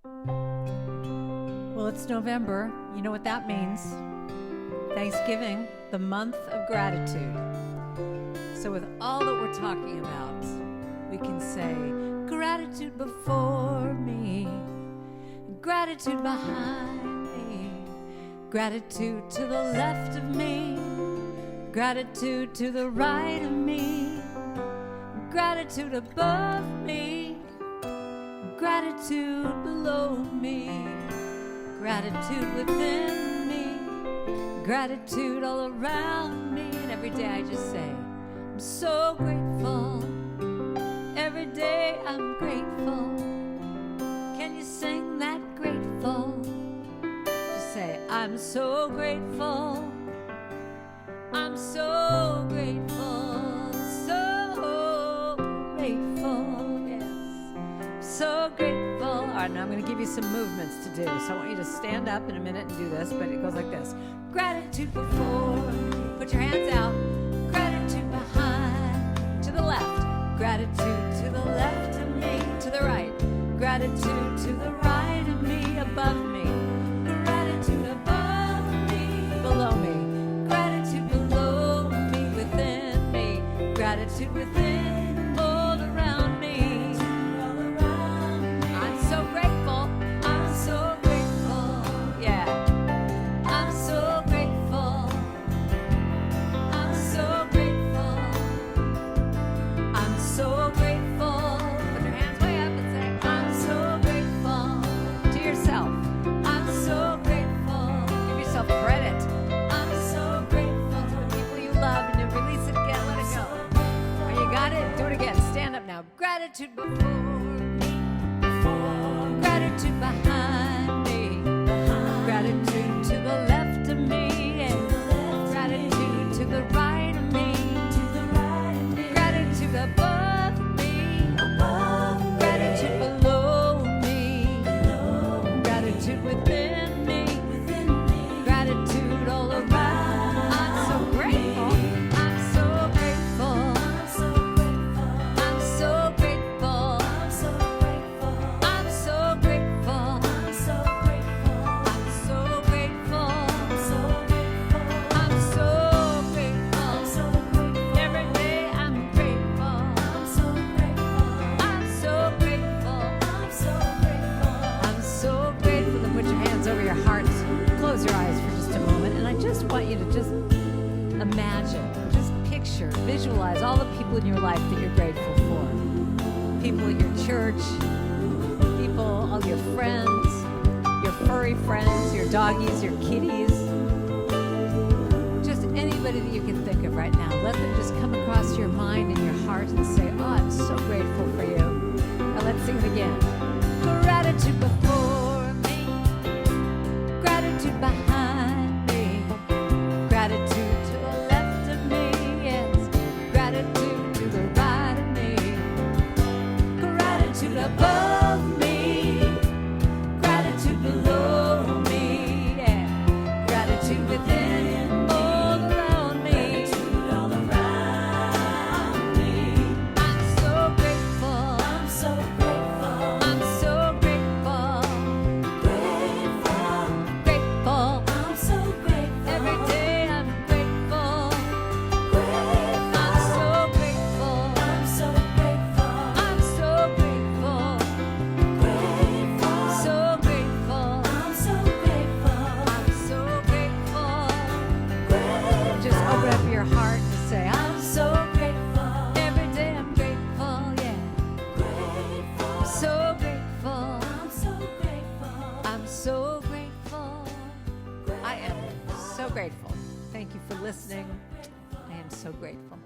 Well, it's November. You know what that means. Thanksgiving, the month of gratitude. So with all that we're talking about, we can say, gratitude before me, gratitude behind me, gratitude to the left of me, gratitude to the right of me, gratitude above me, gratitude below me, gratitude within me, gratitude all around me. And every day I just say, I'm so grateful. Every day I'm grateful. Can you sing that grateful? Just say, I'm so grateful. I'm so grateful. So grateful. Yes. So grateful. All right, now I'm going to give you some movements to do. So I want you to stand up in a minute and do this, but it goes like this. Gratitude before. Put your hands out. Gratitude behind. To the left. Gratitude to the left of me. To the right. Gratitude to the right of me. Above me. Gratitude above me. Below me. Gratitude below me. Within me. Gratitude within. All around me. I'm so grateful. I'm so grateful. Yeah. I'm so grateful. I'm so grateful. I'm so grateful. Put your hands way up and say, I'm so grateful. To yourself. I'm so grateful. Give yourself credit. I'm so grateful to the people you love, and then release it again. Let it go. Oh, you got it? Do it again. Stand up now. Gratitude before me. Gratitude behind me. Gratitude to the left of me. And gratitude to the right of me. Gratitude above me. Gratitude below me. Gratitude within me. Gratitude all around. I'm so grateful. I'm so grateful. I'm so grateful. I'm so grateful. I'm so grateful. I'm so grateful. I'm so grateful. I'm so grateful. Every day I'm grateful. I'm so grateful. I'm so grateful. I'm so grateful. Then put your hands over your heart. Close your eyes for just a moment. And I just want you to just imagine, just picture, visualize all the people in your life that you're grateful for. People at your church, people, all your friends, your furry friends, your doggies, your kitties. Just anybody that you can think of right now. Let them just come across your mind and your heart and say, oh, I'm so grateful for you. Now let's sing it again. Gratitude before me. Gratitude behind me. Gratitude to the left of me. Yes. Gratitude to the right of me. Gratitude above me. Gratitude below me. Yeah. Gratitude within. All around me. All around me. I'm so grateful. I'm so grateful. I'm so grateful. Grateful. Grateful. I'm so grateful. Every day I'm grateful. Grateful. I'm so grateful. I'm so grateful. I'm so grateful. Grateful. So grateful. I'm so grateful. I'm so grateful. Grateful. Just open up your heart and say, I'm so grateful. Every day I'm grateful. Yeah. Grateful. I'm so grateful. I'm so grateful. I'm so grateful. I am so grateful. Thank you for listening. I am so grateful.